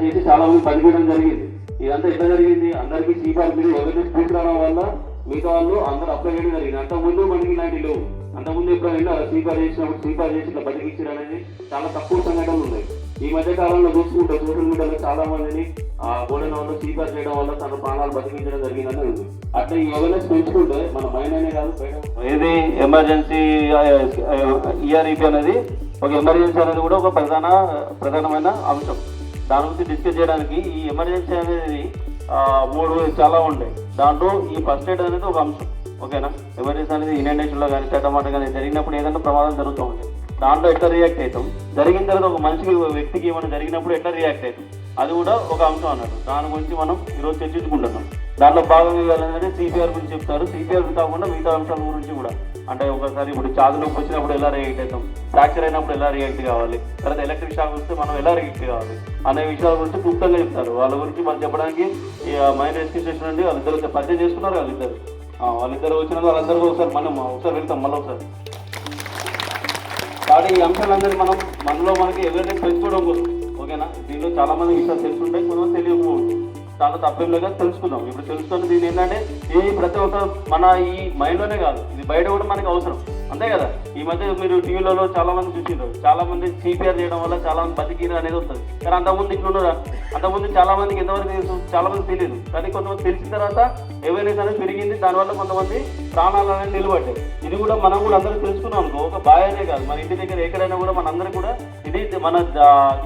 చేసి చాలా మంది పనిచేయడం జరిగింది. ఇదంతా ఎట్లా జరిగింది? అందరికీ సీపార్ మీద అవేర్నెస్ తీసుకురావడం వల్ల మిగతా వాళ్ళు అందరూ అప్లై చేయడం జరిగింది. అంతకుముందు మనకి ఇలాంటి లేవు. అంతకుముందు ఎప్పుడైనా సీపార్ చేసినప్పుడు సీపార్ చేసి ఇట్లా బతికిచ్చారు అనేది చాలా తక్కువ సంఘటనలు ఉన్నాయి. ఈ మధ్య కాలంలో చూసుకుంటే సోషల్ మీడియాలో చాలా మందిని గోడెన్ వల్ల సీపార్ చేయడం వల్ల తన ప్రాణాలు బతికించడం జరిగిందని ఉంది. అట్లా ఈ అవేర్నెస్ పెంచుకుంటే మన మైండ్ అనే కాదు ఏది ఎమర్జెన్సీ ఈఆర్ఈపీ అనేది ఒక ఎమర్జెన్సీ అనేది కూడా ఒక ప్రధానమైన అంశం. దాని గురించి డిస్కస్ చేయడానికి ఈ ఎమర్జెన్సీ అనేది 3 చాలా ఉంటాయి. దాంట్లో ఈ ఫస్ట్ ఎయిడ్ అనేది ఒక అంశం. ఓకేనా? ఎమర్జెన్సీ అనేది ఇన్హండేషన్లో కానీ చట్టమాట కానీ జరిగినప్పుడు ఏదైనా ప్రమాదం జరుగుతూ ఉంటుంది. దాంట్లో ఎట్లా రియాక్ట్ అవుతాం, జరిగిన తర్వాత ఒక మనిషికి వ్యక్తికి ఏమైనా జరిగినప్పుడు ఎట్లా రియాక్ట్ అవుతాం, అది కూడా ఒక అంశం అన్నట్టు. దాని గురించి మనం ఈరోజు చర్చించుకుంటున్నాం. దాంట్లో భాగంగా ఏంటంటే సిపిఆర్ గురించి చెప్తారు. సిపిఆర్ కాకుండా మిగతా అంశాల గురించి కూడా, అంటే ఒకసారి ఇప్పుడు ఛాతీ నొప్పి వచ్చినప్పుడు ఎలా రియాక్ట్ అవుతాం, ఫ్రాక్చర్ అయినప్పుడు ఎలా రియాక్ట్ కావాలి, తర్వాత ఎలక్ట్రిక్ షాక్ వస్తే మనం ఎలా రియాక్ట్ కావాలి అనే విషయాల గురించి క్లుప్తంగా చెప్తారు. వాళ్ళ గురించి మనం చెప్పడానికి మైండ్ రెస్క్యూ స్టేషన్ నుండి వాళ్ళిద్దరు పరిచయం చేసుకున్నారు. వాళ్ళిద్దరు వచ్చినాక వాళ్ళందరూ ఒకసారి వెళ్తాం మళ్ళీ ఒకసారి. కాబట్టి ఈ అంశాలందరినీ మనకి అవేర్నెస్ పెంచుకోవడం కోసం. ఓకేనా? దీనిలో చాలా మంది విషయాలు తెలుసుంటాయి, కొంతమంది తెలియకపోవచ్చు. దాంట్లో తప్పేం లేక తెలుసుకుందాం. ఇప్పుడు తెలుసుకుని దీని ఏంటంటే ప్రతి ఒక్క మన ఈ మైండ్లోనే కాదు, ఇది బయట కూడా మనకి అవసరం. అంతే కదా? ఈ మధ్య మీరు టీవీలలో చాలా మంది చూసింటారు, చాలా మంది సిపిఆర్ చేయడం వల్ల చాలా మంది బతికిరు అనేది వస్తుంది. కానీ అంతకుముందు ఇట్లున్నారా? అంతకుముందు చాలా మందికి ఎంతవరకు తెలుసు, చాలా మంది తెలియదు. కానీ కొంతమంది తెలిసిన తర్వాత అవేర్నెస్ అనేది పెరిగింది. దానివల్ల కొంతమంది ప్రాణాలు అనేది నిలబడ్డాయి. ఇది కూడా మనం కూడా అందరూ తెలుసుకున్నాం అనుకో, ఒక బాయనే కాదు, మన ఇంటి దగ్గర ఎక్కడైనా కూడా మనందరికీ కూడా ఇది మన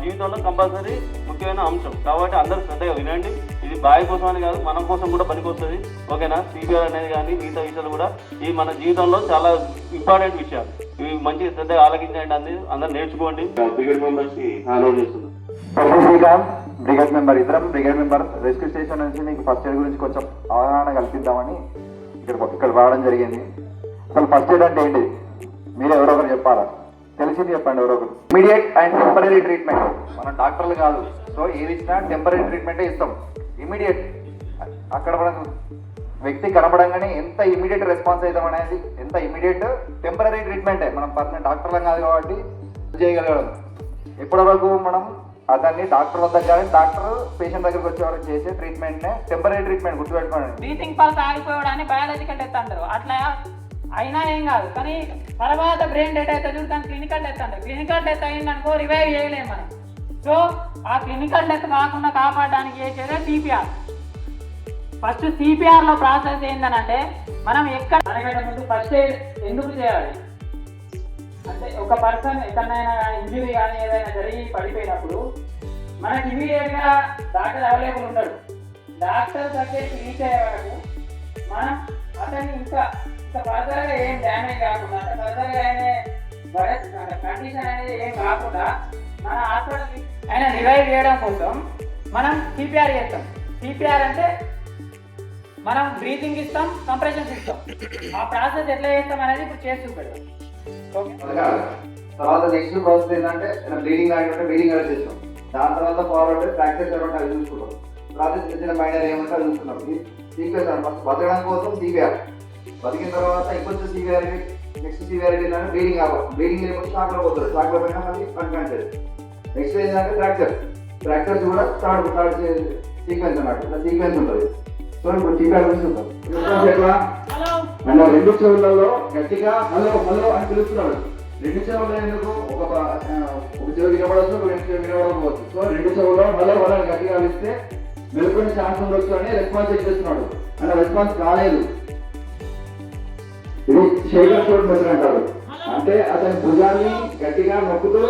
జీవితంలో కంపల్సరీ ముఖ్యమైన అంశం. కాబట్టి అందరూ శ్రద్ధగా వినండి. ఇది బాయ్ కోసం అని కాదు, మన కోసం కూడా పనికొస్తుంది. ఓకేనా? సిపిఆర్ అనేది కానీ మిగతా విషయాలు కూడా ఈ మన జీవితంలో చాలా ఇంపార్టెంట్ విషయాలు. ఇవి మంచి శ్రద్ధగా ఆలోచించండి, అందరూ నేర్చుకోండి. బ్రిగేడ్ మెంబర్స్కి హాలో చేస్తున్నాం. శ్రీకాంత్ బ్రిగేడ్ మెంబర్, ఇద్దరం బ్రిగేడ్ మెంబర్. రెస్క్యూ స్టేషన్ నుంచి మీకు ఫస్ట్ ఎయిడ్ గురించి కొంచెం అవగాహన కల్పిద్దామని ఇక్కడ రావడం జరిగింది. అసలు ఫస్ట్ ఎయిడ్ అంటే ఏంటి మీరు ఎవరొకరు చెప్పాలా? తెలిసింది చెప్పండి ఎవరొకరు. Immediate and temporary treatment. మనం డాక్టర్లు కాదు, సో ఏది ఇచ్చినా టెంపరీ ట్రీట్మెంటే ఇస్తాం. ఇమీడియట్ అక్కడ మనకు వ్యక్తి కనబడంగానే ఎంత ఇమీడియట్ రెస్పాన్స్ అవుతాం అనేది, ఎంత ఇమీడియట్ టెంపరీ ట్రీట్మెంటే. మనం పర్సనల్ డాక్టర్లం కాదు కాబట్టి చేయగలగడం. ఇప్పటి వరకు మనం అతన్ని డాక్టర్ వద్ద కానీ డాక్టర్ పేషెంట్ దగ్గరికి వచ్చే వరకు చేసే ట్రీట్మెంట్నే టెంపరీ ట్రీట్మెంట్. గుర్తుపెట్టుకోండి. బ్రీతింగ్ పల్స్ ఆగిపోవడాన్ని బయాలజికల్ డెత్ అంటారు. అట్లా అయినా ఏం కాదు, కానీ తర్వాత బ్రెయిన్ డెత్ అయితే చూడటానికి క్లినికల్ డెత్ అంటారు. క్లినికల్ డెత్ అయిందనుకో రివైవ్ చేయలేము మనం. సో ఆ క్లినికల్ డెత్ కాకుండా కాపాడడానికి చేసేదే సిపిఆర్. ఫస్ట్ సిపిఆర్లో ప్రాసెస్ ఏంటంటే మనం ఎక్కడ మనకంటే ముందు ఫస్ట్ ఎయిడ్ ఎందుకు చేయాలి అంటే, ఒక పర్సన్ ఎక్కడైనా ఇంజురీ కానీ ఏదైనా జరిగి పడిపోయినప్పుడు మనకి ఇమీడియట్గా డాక్టర్ అవైలబుల్ ఉంటాడు. డాక్టర్ దగ్గరికి రీచ్ అయ్యే వరకు మనం అతన్ని ఇంకా ఫర్దర్గా ఏం డ్యామేజ్ కాకుండా, ఫర్దర్గా కండిషన్ అనేది ఏం కాకుండా మన హాస్పిటల్కి ఆయన రివైవ్ చేయడం కోసం మనం సిపిఆర్ చేస్తాం. సిపిఆర్ అంటే మనం బ్రీతింగ్ ఇస్తాం, కంప్రెషన్స్ ఇస్తాం. ఆ ప్రాసెస్ ఎట్లా చేస్తాం అనేది ఇప్పుడు చేసి చూపెడతాం. తర్వాత నెక్స్ట్ ప్రాసెస్ ఏంటంటే బ్లీడింగ్ ఆడితే బ్లీడింగ్ ఆడి చేస్తాం. దాని తర్వాత ఫార్వర్డ్ ఫ్రాక్చర్స్ ఏమంటే అది చూసుకుంటాం. తర్వాత చిన్న చిన్న మైనర్ ఏమంటే అది చూసుకున్నాం. సీక్వెన్స్ ఫస్ట్ బతకడం కోసం సిపిఆర్, బతికిన తర్వాత ఇంకొంచెం సివిఆర్, నెక్స్ట్ సివిఆర్ ఏంటంటే బ్లీడింగ్ అవ్వాలి. బ్లీడింగ్ లేకపోతే షాక్లో పోతుంది, షాక్లో పోయినా మళ్ళీ కన్ఫ్రంటెడ్. నెక్స్ట్ ఏంటంటే ఫ్రాక్చర్స్ కూడా థర్డ్ సీక్వెన్స్ అన్నట్టు. ఇట్లా సీక్వెన్స్ ఉంటుంది. సో ఇప్పుడు సిపిఆర్ గురించి చూద్దాం. ఎట్లా మన 2 చెవులలో గట్టిగా హలో హలో అని పిలుస్తున్నాడు. 2 చెవులు ఎందుకు? ఒక చెవి వినబడవచ్చు, 2 చెవులు వినబడకపోవచ్చు. సో 2 చెవుల్లో హలో హలో అని గట్టిగా పిలిస్తే మెలుకునే ఛాన్స్ ఉండొచ్చు అని రెస్పాన్స్ చేస్తున్నాడు. అలా రెస్పాన్స్ కాలేదు. ఇది షేకర్ షోట్ మెథడ్ అంటారు. అంటే అతని భుజాన్ని గట్టిగా నొక్కుతూ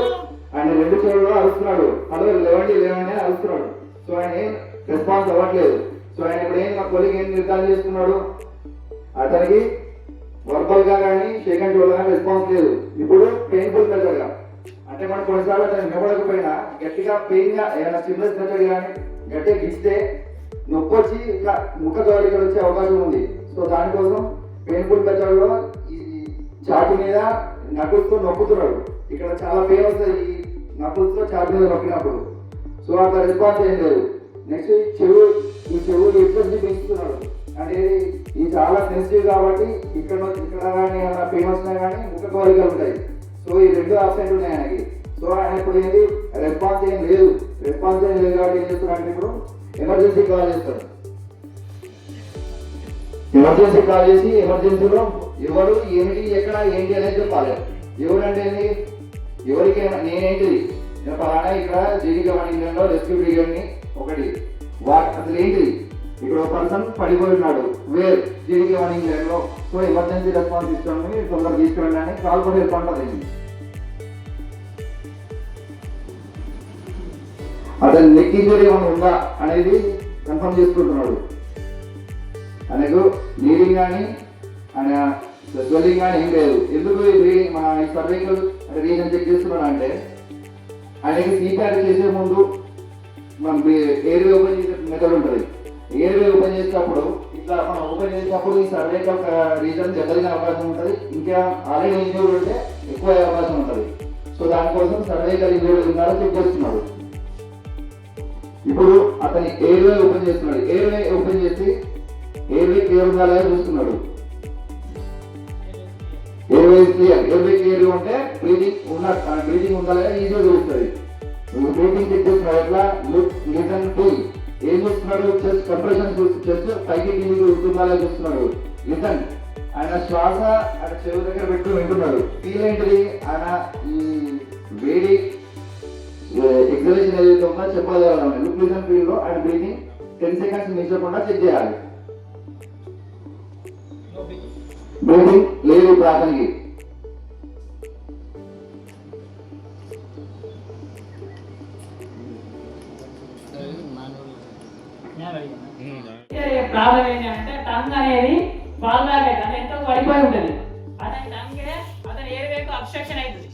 ఆయన 2 చెవుల్లో అరుస్తున్నాడు, హలో లేవండి లేవండి అని అరుస్తున్నాడు. సో ఆయన ఏం రెస్పాన్స్ అవ్వట్లేదు. సో ఆయన ఇప్పుడు మా కొలిగ్ ఏం నిర్ధారణ చేస్తున్నాడు? అతనికి వర్బల్ గా కానీ షేకర్ షోట్ కానీ రెస్పాన్స్ లేదు. ఇప్పుడు పెయిన్ఫుల్ మెథడ్ గా, అంటే మనం కొన్నిసార్లు అతను నిలబడకపోయినా గట్టిగా పెయిన్ గా ఏమైనా సిమ్లెస్ మెథడ్ కానీ గట్టిగా గిస్తే నొప్పి వచ్చి ఇట్లా ముఖ కవలికలు వచ్చే అవకాశం ఉంది. సో దానికోసం పెయిన్ఫుల్ మెథడ్లో ఈ ఛాతి మీద నకుల్స్తో నొక్కుతున్నాడు. ఇక్కడ చాలా పెయిన్ వస్తుంది ఈ నకుల్స్తో ఛాతి మీద నొక్కినప్పుడు. సో అట్లా రెస్పాన్స్ ఏం లేదు. నెక్స్ట్ ఈ చెవు ఎక్స్ప్రెసివ్ పెంచుతున్నాడు. అంటే ఇది చాలా సెన్సిటివ్ కాబట్టి ఇక్కడ కానీ ఏమైనా పెయిన్ వస్తున్నా కానీ ముఖ కవలికలు ఉంటాయి. సో ఈ 2 ఆప్షన్స్ ఉన్నాయి ఆయనకి. సో ఆయన ఇప్పుడు ఏంటి రెస్పాన్స్ ఏం లేదు కాబట్టి ఏం చేస్తారంటే ఇప్పుడు ఎమర్జెన్సీ కాల్ చేస్తారు. ఎమర్జెన్సీ కాల్ చేసి ఎమర్జెన్సీలో ఎవరు ఏమిటి ఎక్కడ ఏంటి అనేది చెప్పాలి. ఎవరంటే ఏంటి ఎవరికి నేనేంటిది నేను పలానా ఇక్కడ జీవిక వాణిజ్యంలో రెస్క్యూ బ్రిగేడ్ని ఒకటి అసలు ఏంటిది ఇక్కడ ఒక పర్సన్ పడిపోయి ఉన్నాడు వేర్ జీవిక వాణిజ్యంలో. సో ఎమర్జెన్సీ రెస్పాన్స్ ఇస్తామని తొందరగా తీసుకురండి అని కాల్ కూడా వెళ్తుంటుంది. అతను నెక్ ఇంజరీ ఏమైనా ఉందా అనేది కన్ఫర్మ్ చేసుకుంటున్నాడు. ఆయనకు బ్లీడింగ్ కానీ ఆయన స్వెల్లింగ్ కానీ ఏం లేదు. ఎందుకు ఇది మన సర్వైకల్ రీజన్ చెక్ చేస్తున్నాడు అంటే ఆయనకి సీపీఆర్ చేసే ముందు మనం ఎయిర్వే ఓపెన్ చేసే మెథడ్ ఉంటుంది. ఎయిర్వే ఓపెన్ చేసేటప్పుడు ఇట్లా మనం ఓపెన్ చేసేటప్పుడు ఈ సర్వైకల్ రీజన్ జనరల్గా అవకాశం ఉంటుంది. ఇంకా ఆల్రెడీ ఇంజూర్డ్ ఉంటే ఎక్కువ అవకాశం ఉంటుంది. సో దానికోసం సర్వైకల్ ఇంజూర్డ్ ఉన్నారో చెక్ చేస్తున్నాడు. ఇప్పుడు అతని ఎయిర్వే ఓపెన్ చేస్తున్నాడు. ఎయిర్వే ఓపెన్ చేసి ఎయిర్వే క్లియర్ ఉందా లేదా చూస్తున్నాడు. ఎయిర్వే క్లియర్ ఉంటే బ్రీతింగ్ ఉందా లేదా ఈజీగా తెలుస్తుంది. బ్రీతింగ్ చెక్ చేస్తున్నాడు. ఎట్లా లిసన్ ఫీల్ ఏం చూస్తున్నాడు, చెస్ట్ కంప్రెషన్ చెస్ట్ పైకి కిందికి ఉంటుందా లేదా చూస్తున్నాడు. లిసన్ ఆయన శ్వాస ఆయన చెవి దగ్గర పెట్టుకుని వింటున్నాడు. ఫీల్ ఏంటిది ఆయన ఈ వేడి ఎగ్జలేషన్ ఏదైతే ఉందో చెప్పగలగాలి. లుక్ లిసన్ ఫీల్ లో ఆయన బ్రీతింగ్ 10 seconds మిస్ అవ్వకుండా చెక్ చేయాలి. బ్రీతింగ్ లేదు ఇప్పుడు అతనికి. ప్రాబ్లం ఏంటి అంటే టంగ్ అనేది బాల్ బ్యాగ్ అయితే అంటే ఎంతో పడిపోయి ఉంటుంది. అతని టంగే అతని ఎయిర్వేకు అబ్స్ట్రక్షన్ అవుతుంది.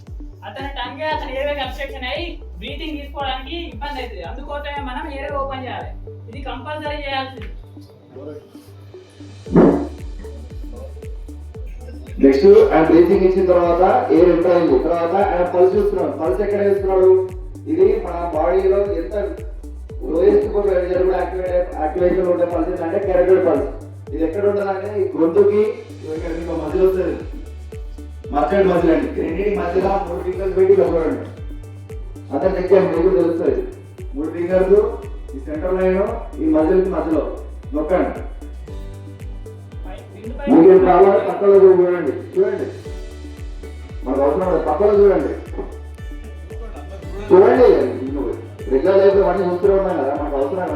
అతని ఎయిర్వేకి అబ్స్ట్రక్షన్ అయ్యి బ్రీతింగ్ తీసుకోవడానికి ఇబ్బంది అవుతుంది. అందుకోసమే మనం ఎయిర్వే ఓపెన్ చేయాలి. ఇది కంపల్సరీ చేయాల్సింది. నెక్స్ట్ ఆయన బ్రీతింగ్ ఇచ్చిన తర్వాత ఎయిర్ ఎంటర్ అయింది. తర్వాత ఆయన పల్స్ చూస్తున్నాడు. పల్స్ ఎక్కడ వేస్తున్నాడు, ఇది మన బాడీలో ఎంత లోయెస్ట్ యాక్టివేషన్ ఉండే పల్స్ ఏంటంటే కెరటోడ్ పల్స్. ఇది ఎక్కడ ఉంటుంది అంటే ఈ గొంతుకి ఇక్కడ మీకు మధ్యలో వస్తుంది. మర్చెంట్ మధ్యలో అండి రెండింటి మధ్యలో 3 ఫింగర్స్ పెట్టి చూడండి. అతను చెక్ చేయండి, మీకు తెలుస్తుంది. 3 ఫింగర్స్ ఈ సెంటర్ లైన్ ఈ మధ్యలో నొక్కండి. మీకు కావాలి పక్కలో చూడండి మనకు అవసరం పక్కలో చూడండి రెగ్యులర్ లైఫ్ అన్నీ చూస్తూనే ఉన్నాయి కదా మనకు అవసరం.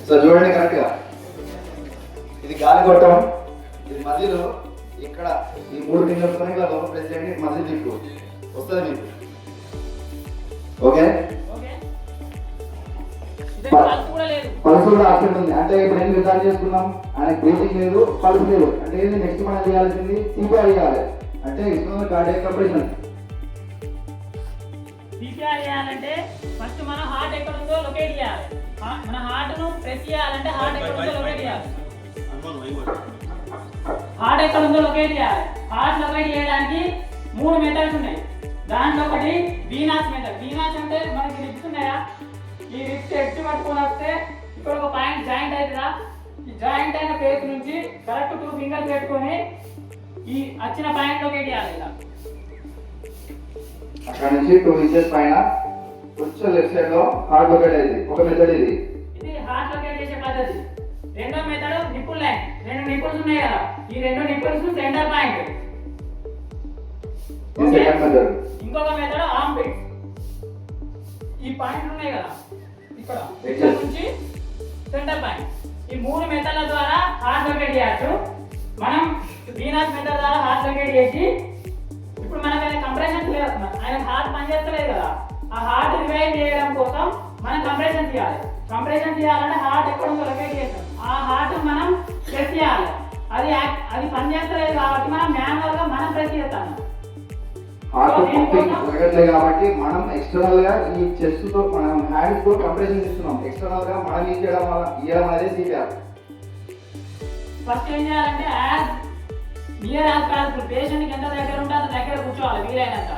సో చూడండి కరెక్ట్ గా ఇది గాలి కొట్టడం. ఇది మధ్యలో ఇక్కడ ఈ 3 ఫింగర్స్ ఇలా లోపల ప్రెస్ చేయండి. మధ్య తిప్పు వస్తుంది మీకు. ఓకే పల్స్ కూడా ఆప్షన్ ఉంది. అంటే ఇప్పుడు ఏం నిర్ధారణ చేసుకున్నాం, ఆయనకి బ్రీతింగ్ లేదు, పల్స్ లేదు. అంటే ఏంటి నెక్స్ట్ మనం చేయాల్సింది సిపిఆర్ చేయాలి. అంటే ఇస్తున్న కార్డియాక్ కంప్రెషన్. సిపిఆర్ చేయాలంటే ఫస్ట్ మనం హార్ట్ ఎక్కడ ఉందో లొకేట్ చేయాలి. మన హార్ట్ ను ప్రెస్ చేయాలంటే హార్ట్ ఎక్కడ ఉందో లొకేట్ చేయాలి. హార్ట్ ఎక్కడ ఉందో లొకేట్ చేయాలి. హార్ట్ లొకేట్ చేయడానికి 3 మెథడ్స్ ఉన్నాయి. దాంట్లో ఒకటి వీనాస్ మెథడ్. వీనాస్ అంటే మనకి రిప్స్ ఉన్నాయా, ఈ రిప్స్ ఎడ్జ్ పట్టుకొని వస్తే ఇక్కడ ఒక పాయింట్ జాయింట్ అవుతుందా, ఈ జాయింట్ అయిన ప్లేస్ నుంచి కరెక్ట్ 2 ఫింగర్స్ పెట్టుకొని ఈ వచ్చిన పాయింట్ లొకేట్ చేయాలి. ఇలా అక్కడ నుంచి 2 ఇంచెస్ పైన కొంచెం లెఫ్ట్ సైడ్ లో హార్ట్ లొకేట్ అయింది. ఒక మెథడ్ ఇది హార్ట్ లొకేట్ చేసే పద్ధతి. రెండో మెథడ్ నిప్పుల్ లైన్. 2 నిప్పుల్స్ ఉన్నాయి కదా, ఈ 2 నిప్పుల్స్ సెంటర్ పాయింట్. ఇంకొక మెథడ్ ఆర్మ్ పిట్. ఈ పాయింట్ ఉన్నాయి కదా ఇక్కడ నుంచి సెంటర్ పాయింట్. ఈ 3 మెథడ్ల ద్వారా హార్ట్ లొకేట్ చేయొచ్చు. మనం వీనస్ మెథడ్ ద్వారా హార్ట్ లొకేట్ చేసి ఇప్పుడు మనకి కంప్రెషన్ లేదు, ఆయన హార్ట్ పనిచేస్తలేదు కదా, ఆ హార్ట్ రివైవ్ చేయడం కోసం మనం కంప్రెషన్ చేయాలి. కంప్రెషన్ చేయాలంటే హార్ట్ ఎక్కడ ఉందో లొకేట్ చేస్తాం. ఆ హార్ట్ మనం ప్రెస్ చేయాలి. అది పనిచేస్తలేదు కాబట్టి మనం మాన్యువల్ గా మనం ప్రెస్ చేస్తాము. హార్ట్ పంపింగ్ జరగట్లేదు కాబట్టి మనం ఎక్స్టర్నల్ గా ఈ చెస్ట్ తో మనం హ్యాండ్స్ తో కంప్రెషన్ ఇస్తున్నాం. ఎక్స్టర్నల్ గా మనం ఇయడం అనేది సిపిఆర్. ఫస్ట్ ఏం చేయాలంటే నియర్ యాజ్ పాసిబుల్ పేషెంట్ కి ఎంత దగ్గర ఉంటే అంత దగ్గర కూర్చోవాలి. వీలైనంత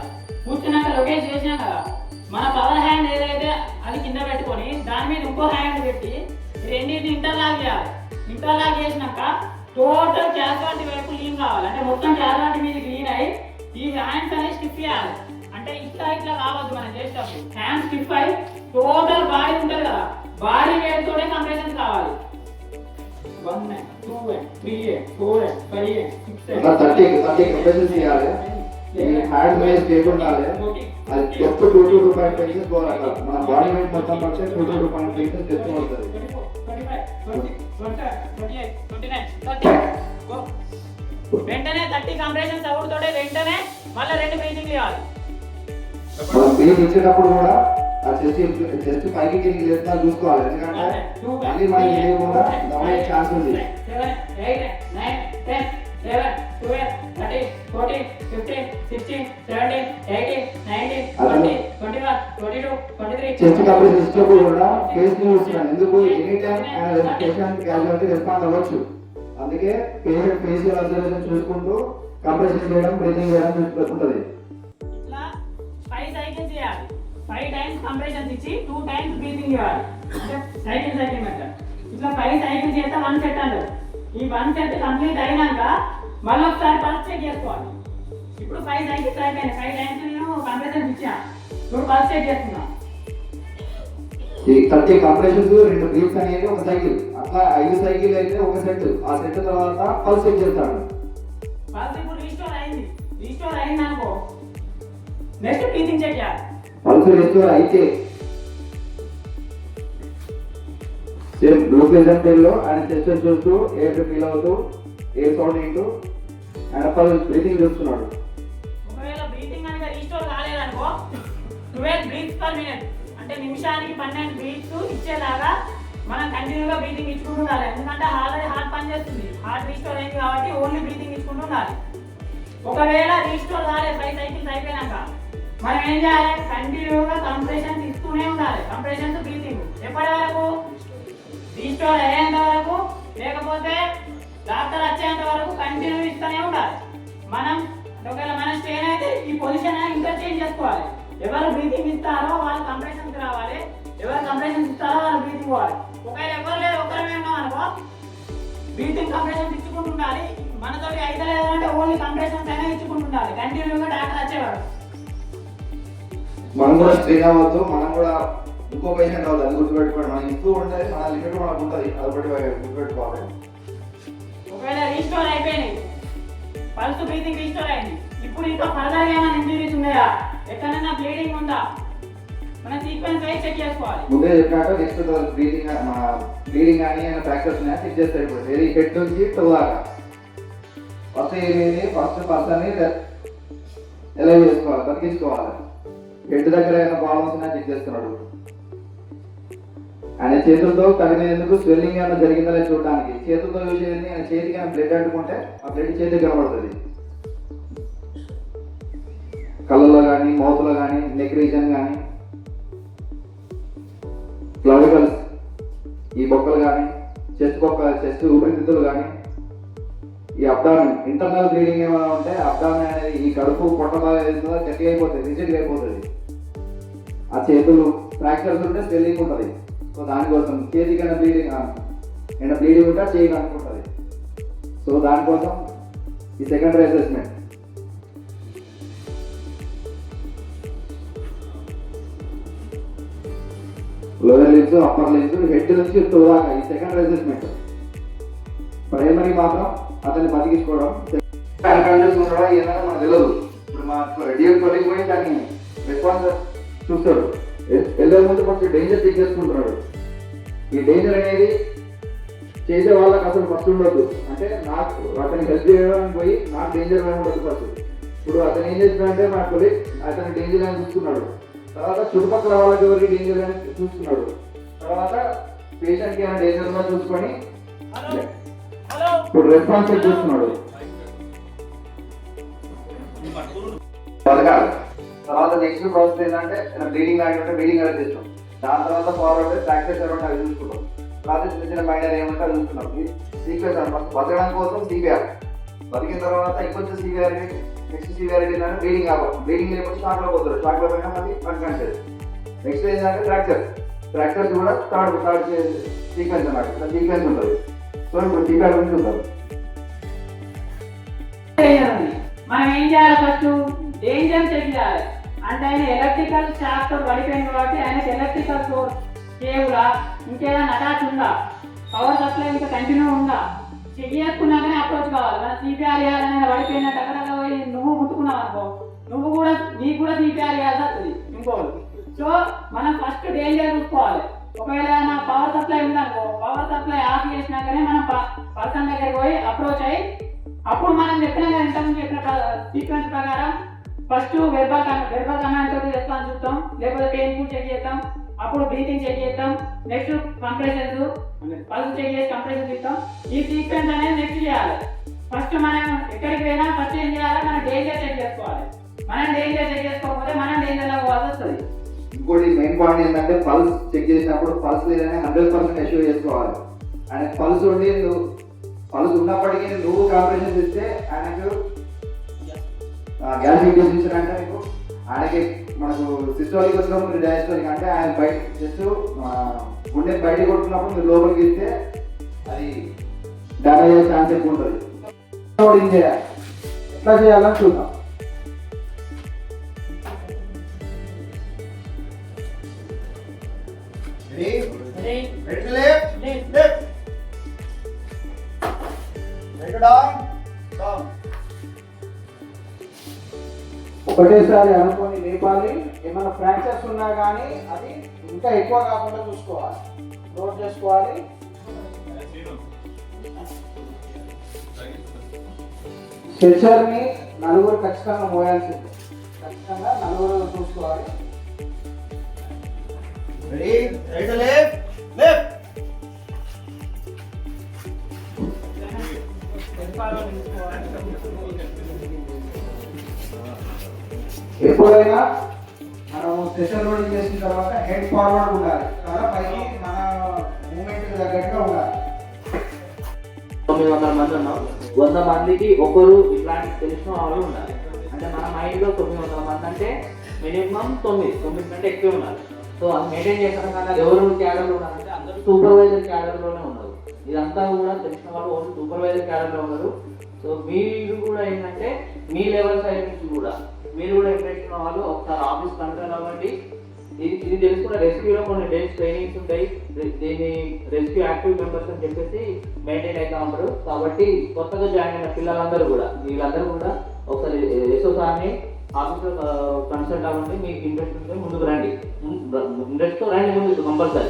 కూర్చున్నాక లొకేట్ చేసి చేసినాం కదా, మన పవర్ హ్యాండ్ ఏదైతే అది కింద పెట్టుకొని దాని మీద ఇంకో హ్యాండ్ పెట్టి రెండింటిని ఇంటర్లాక్ చేయాలి. ఇంటర్లాక్ చేసినాక టోటల్ క్యాజువాలిటీ వైపు లీన్ కావాలి. అంటే మొత్తం క్యాజువాలిటీ మీద లీన్ అయ్యి ఈ హ్యాండ్స్ అనేది స్టిఫ్ చేయాలి. అంటే ఇట్లా ఇట్లా కావద్దు మనం చేసేటప్పుడు. హ్యాండ్ స్టిఫ్ అయ్యి టోటల్ బాడీ ఉంటుంది కదా, బాడీ వెయిట్ తోనే కంప్రెషన్స్ కావాలి. 1 2 3 4 5 6 30 కంప్రెషన్స్ చేయాలి. ఈ హ్యాండ్ మీద స్టేబుల్ ఉండాలి. అది స్టెప్ 2 to 2.5 ఇంచెస్ పోవాలి. మన బాడీ వెయిట్ మొత్తం పడితే 2 to 2.5 ఇంచెస్ స్టెప్ అవుతుంది. 30 వెంటనే 30 కంప్రెషన్స్ అవుతోనే వెంటనే మళ్ళీ 2 బ్రీతింగ్ ఇవ్వాలి. మనం బ్రీత్ ఇచ్చేటప్పుడు కూడా ఆ చెస్ట్ పైకి కిందికి లేస్తున్నా చూసుకోవాలి. ఎందుకంటే మళ్ళీ మన ఇది కూడా దమనే ఛాన్స్ ఉంది. 7 8 9 10 11 12 13 14 15 16 17 18 19 20 21 22 23 చెస్ట్ కంప్రెషన్ ఇచ్చినప్పుడు కూడా ఫేస్ ని చూస్తున్నాను. ఎందుకు any time patient casualty respond అవ్వచ్చు. అందుకే పేషెంట్ ఫేషియల్ అబ్జర్వేషన్ చూసుకుంటూ కంప్రెషన్ చేయడం, బ్రీతింగ్ చేయడం ఉంటుంది. ఇట్లా 5 సైకిల్స్ చేయాలి. 5 టైమ్స్ కంప్రెషన్స్ ఇచ్చి 2 టైమ్స్ బ్రీతింగ్ చేయాలి. అంటే సైకిల్ మెథడ్. ఇట్లా 5 సైకిల్స్ చేస్తే 1 సెట్ అంటారు. ఈ 1 సెట్ కంప్లీట్ అయినాక మళ్ళీ ఒకసారి పల్స్ చెక్ చేసుకోవాలి. ఇప్పుడు 5 సైకిల్స్ అయిపోయినాయి. 5 టైమ్స్ నేను కంప్రెషన్స్ ఇచ్చాను. ఇప్పుడు పల్స్ చెక్ చేస్తున్నాను. ఈ 30 కంప్రెషన్స్ 2 బ్రీత్స్ అనేది ఒక సైకిల్. అట్లా 5 సైకిల్ అయితే ఒక సెట్. ఆ సెట్ తర్వాత పల్స్ చెక్ చేస్తాడు. పల్స్ ఇప్పుడు రీస్టోర్ అయింది. రీస్టోర్ అయింది అనుకో, నెక్స్ట్ బ్రీతింగ్ చెక్ చేయాలి. పల్స్ రిస్టోర్ అయితే సేమ్ బ్లూ ప్రెజెంటేషన్ లో ఆయన చెస్ట్ చూస్తూ ఎయిర్ ఫీల్ అవుతూ ఎయిర్ సౌండ్ వింటూ ఆయన పల్స్ బ్రీతింగ్ చూస్తున్నాడు. ఒకవేళ బ్రీతింగ్ అనేది రీస్టోర్ కాలేదనుకో 12 బ్రీత్స్ పర్ మినిట్ అంటే నిమిషానికి 12 బ్రీత్స్ ఇచ్చేలాగా మనం కంటిన్యూగా బ్రీతింగ్ ఇచ్చుకుంటూ ఉండాలి. ఎందుకంటే ఆల్రెడీ హార్ట్ పనిచేస్తుంది, హార్ట్ రీస్టోర్ అయింది కాబట్టి ఓన్లీ బ్రీతింగ్ ఇచ్చుకుంటూ ఉండాలి. ఒకవేళ రీస్టోర్ కాలేదు 5 సైకిల్స్ అయిపోయినాక మనం ఏం చేయాలి? కంటిన్యూగా కంప్రెషన్స్ ఇస్తూనే ఉండాలి. కంప్రెషన్స్ బ్రీతింగ్ ఎప్పటి వరకు? రీస్టోర్ అయ్యేంత వరకు, లేకపోతే డాక్టర్ వచ్చేంత వరకు కంటిన్యూ ఇస్తూనే ఉండాలి. మనం ఒకవేళ మన స్ట్రెయిన్ అయితే ఈ పొజిషన్ ఇంటర్చేంజ్ చేసుకోవాలి. ఎవరు బ్రీతింగ్ ఇస్తారో వాళ్ళు కంప్రెషన్కి రావాలి, ఎవరు కంప్రెషన్స్ ఇస్తారో వాళ్ళు బ్రీతింగ్ పోవాలి. ఒకవేళ ఎవరు లేదు ఒకరమే ఉన్నాం అనుకో బ్రీతింగ్ కంప్రెషన్స్ ఇచ్చుకుంటుండాలి. మనతోటి అయితే లేదంటే ఓన్లీ కంప్రెషన్స్ అయినా ఇచ్చుకుంటుండాలి కంటిన్యూగా డాక్టర్ వచ్చేవాడు. మనం కూడా స్ట్రెయిన్ అవ్వద్దు, మనం కూడా ఇంకో పేషెంట్ అవ్వదు. అది గుర్తుపెట్టుకోండి. మనం ఇస్తూ ఉంటుంది, మన లిమిట్ మనకు ఉంటుంది. అది బట్టి గుర్తుపెట్టుకోవాలి. ఒకవేళ రీస్టోర్ అయిపోయినాయి, పల్స్ బ్రీతింగ్ రీస్టోర్ అయింది, ఇప్పుడు ఇంకా ఫర్దర్ ఏమైనా ఇంజరీస్ ఉన్నాయా, ఎక్కడైనా బ్లీడింగ్ ఉందా, మనం సీక్వెన్స్ వైజ్ చెక్ చేసుకోవాలి. ముందే చెప్పినట్టు నెక్స్ట్ బ్లీడింగ్ కానీ ఫ్రాక్చర్స్ ఉన్నాయా చెక్ చేస్తారు. ఇప్పుడు వెరీ హెడ్ నుంచి టో దాకా ఫస్ట్ ఏమేమి ఫస్ట్ పర్సన్ని ఎలా చేసుకోవాలి, బతికించుకోవాలి. హెడ్ దగ్గర ఏమైనా ప్రాబ్లమ్స్ ఉన్నాయా చెక్ చేస్తున్నాడు. ఆయన చేతులతో కడిగినందుకు స్వెల్లింగ్ ఏమైనా జరిగిందా చూడడానికి. చేతులతో చూసేది ఆయన చేతికి ఏమైనా బ్లడ్ అంటుకుంటే ఆ బ్లడ్ చేతికి కనబడుతుంది. కళ్ళలో కానీ, మౌత్లో కానీ, నెక్ రీజన్ కానీ, క్లావికల్స్ ఈ బొక్కలు కానీ, చెస్ట్ ఊపిరితిత్తులు కానీ, ఈ అబ్డామిన్ ఇంటర్నల్ బ్లీడింగ్ ఏమైనా ఉంటే అబ్డామిన్ అనేది ఈ కడుపు పొట్టలో ఏదైతుందో గట్టిగా అయిపోతుంది, రిజిడ్ అయిపోతుంది. ఆ చేతులు ఫ్రాక్చర్స్ ఉంటే స్వెల్లింగ్ ఉంటుంది. సో దానికోసం చేతికైనా బ్లీడింగ్ ఉంటే చేయి అనుకుంటుంది. సో దానికోసం ఈ secondary assessment. Lower links, upper links, head నుంచి టో దాకా ఈ సెకండరీ అసెస్మెంట్. ప్రైమరీ మాత్రం అతన్ని బతికించుకోవడం, అన్కాన్షియస్ ఉండడం ఏదైనా మనకు తెలియదు. ఇప్పుడు మా డిఎం కొలికి పోయి దాన్ని రెస్పాన్స్ చూస్తాడు. వెళ్ళే ముందు ఫస్ట్ డేంజర్ చెక్ చేసుకుంటున్నాడు. ఈ డేంజర్ అనేది చేసే వాళ్ళకి అసలు ఫస్ట్ ఉండొద్దు. అంటే నాకు అతనికి హెల్ప్ చేయడానికి పోయి నాకు డేంజర్ ఉండదు ఫస్ట్. ఇప్పుడు అతను ఏం చేస్తున్నాడంటే మా కొలిక్ అతని డేంజర్ అని చూస్తున్నాడు. తర్వాత చుట్టుపక్కల వాళ్ళకి ఎవరికి డేంజర్ అని చూస్తున్నాడు. తర్వాత పేషెంట్కి ఏమైనా డేంజర్ ఉందో చూసుకొని ఇప్పుడు రెస్పాన్స్ చూస్తున్నాడు. బతకాలి. తర్వాత నెక్స్ట్ ప్రాసెస్ ఏంటంటే బ్లీడింగ్ ఆగినట్టే బ్లీడింగ్ అరెస్ట్ చేస్తాం. దాని తర్వాత ఫార్వర్డ్ ఫ్రాక్చర్స్ ఏమంటే అవి చూసుకుంటాం. తర్వాత చిన్న చిన్న మైనర్ ఏమంటే అది చూస్తున్నాం. ఈ సీక్వెన్స్ ఫస్ట్ బతకడం కోసం సిపిఆర్, బతికిన తర్వాత ఇంకొంచెం సిపిఆర్ నెక్స్ట్ సివియారిటీ ఏంటంటే బ్లీడింగ్ అవ్వదు, బ్లీడింగ్ లేకపోతే షాక్లో పోతారు, షాక్లో పోయినా మళ్ళీ అన్కాన్షియస్. నెక్స్ట్ ఏంటంటే ఫ్రాక్చర్స్ కూడా థర్డ్ సీక్వెన్స్ అన్నమాట, ఇట్లా సీక్వెన్స్ ఉంటుంది. సో ఇప్పుడు టీకా గురించి చూద్దాం. మనం ఏం చేయాలి? ఫస్ట్ డేంజర్ చెక్ చేయాలి. అంటే ఆయన ఎలక్ట్రికల్ షాక్ తో పడిపోయింది కాబట్టి ఆయనకి ఎలక్ట్రికల్ సోర్స్ కేబులా ఇంకేదైనా అటాచ్ ఉందా, పవర్ సప్లై ఇంకా కంటిన్యూ ఉందా చెక్ చేసుకున్నాకనే అప్రోచ్ కావాలి. మన సిపిఆర్ చేయాలని పడిపోయినట్టు అక్కడ పోయి నువ్వు ముట్టుకున్నావు అనుకో, నువ్వు కూడా నీకు కూడా సిపిఆర్ చేయాల్సి వస్తుంది ఇంకోటి. సో మనం ఫస్ట్ డేంజర్ చూసుకోవాలి. ఒకవేళ ఏదైనా పవర్ సప్లై ఉందనుకో, పవర్ సప్లై ఆఫ్ చేసినాకనే మనం పర్సన్ దగ్గరికి పోయి అప్రోచ్ అయ్యి అప్పుడు మనం చెప్పిన ఇంతకుముందు చెప్పిన సీక్వెన్స్ ప్రకారం ఫస్ట్ వెర్బల్ కమాండ్ తోటి ఎట్లా చూస్తాం, లేకపోతే పెయిన్ఫుల్ చెక్ చేస్తాం, అప్పుడు బ్రీతింగ్ చెక్ చేస్తాం, నెక్స్ట్ కంప్రెషన్స్ పల్స్ చెక్ చేసి కంప్రెషన్స్ ఇస్తాం. ఈ సీక్వెన్స్ అనేది నెక్స్ట్ చేయాలి. ఫస్ట్ మనం ఎక్కడికి పోయినా ఫస్ట్ ఏం చేయాలి? మనం డేంజర్ చెక్ చేసుకోవాలి. మనం డేంజర్ చెక్ చేసుకోకపోతే మనం డేంజర్లో పోవాల్సి వస్తుంది. ఇంకోటి మెయిన్ పాయింట్ ఏంటంటే పల్స్ చెక్ చేసినప్పుడు పల్స్ లేదని 100% అష్యూర్ చేసుకోవాలి. ఆయన పల్స్ ఉండి పల్స్ ఉన్నప్పటికీ నువ్వు కాంప్రెషన్స్ ఇస్తే ఆయనకు గ్యాస్ ఇన్ఫెక్షన్ అంటే మీకు ఆయనకి మనకు సిస్టోలిక్ వచ్చినప్పుడు మీరు డయాస్టోలిక్ అంటే ఆయన బయట జస్ట్ గుండె బయటకు కొట్టుకున్నప్పుడు మీరు లోపలికి ఇస్తే అది డ్యామేజ్ అయ్యే ఛాన్స్ ఎక్కువ ఉంటుంది. ఏం చేయాలి, ఎట్లా చేయాలని చూద్దాం. ఒకటేసారి అనుకొని లేపాలి. ఏమైనా ఫ్రాక్చర్స్ ఉన్నా కానీ అది ఇంకా ఎక్కువ కాకుండా చూసుకోవాలి, నోట్ చేసుకోవాలి. స్ట్రెచర్ని నలుగురు ఖచ్చితంగా మోయాల్సింది, ఖచ్చితంగా నలుగురు చూసుకోవాలి. ఎప్పుడైనా మనం స్ట్రెచర్ లోడింగ్ చేసిన తర్వాత హెడ్ ఫార్వర్డ్ ఉండాలి, తల పైకి మన మూమెంట్ తగ్గట్టుగా ఉండాలి. 900 మంది ఉన్నాం, 100 మందికి ఒకరు ఇట్లాంటి తెలిసిన వాళ్ళు ఉండాలి. అంటే మన మైండ్లో 900 మంది అంటే మినిమం 9 కంటే ఎక్కువ ఉండాలి. సో అది మెయింటైన్ చేసిన కన్నా ఎవరు క్యాడర్లో ఉన్నారంటే అందరూ సూపర్వైజర్ క్యాడర్లోనే ఉన్నారు. ఇదంతా కూడా తెలిసిన వాళ్ళు ఓన్లీ సూపర్వైజర్ క్యాడర్లో ఉన్నారు. సో మీరు కూడా ఏంటంటే మీ లెవెల్ సైడ్ నుంచి కూడా మీరు కూడా ఇంట్రెస్ట్ ఉన్న వాళ్ళు ఒకసారి ఆఫీస్ కంట్రోల్ అవ్వండి. ఇది తెలుసుకున్న రెస్క్యూలో కొన్ని డేస్ ట్రైనింగ్స్ ఉంటాయి, దీన్ని రెస్క్యూ యాక్టివ్ మెంబర్స్ అని చెప్పేసి మెయింటైన్ అవుతా ఉంటారు. కాబట్టి కొత్తగా జాయిన్ అయిన పిల్లలందరూ కూడా వీళ్ళందరూ కూడా ఒకసారి ఎస్ఓ సార్ని ఆఫీస్లో కన్సల్ట్ అవ్వండి. మీకు ఇంట్రెస్ట్ ఉంటే ముందుకు రండి, ఇంట్రెస్ట్తో రండి ముందుకు కంపల్సరీ.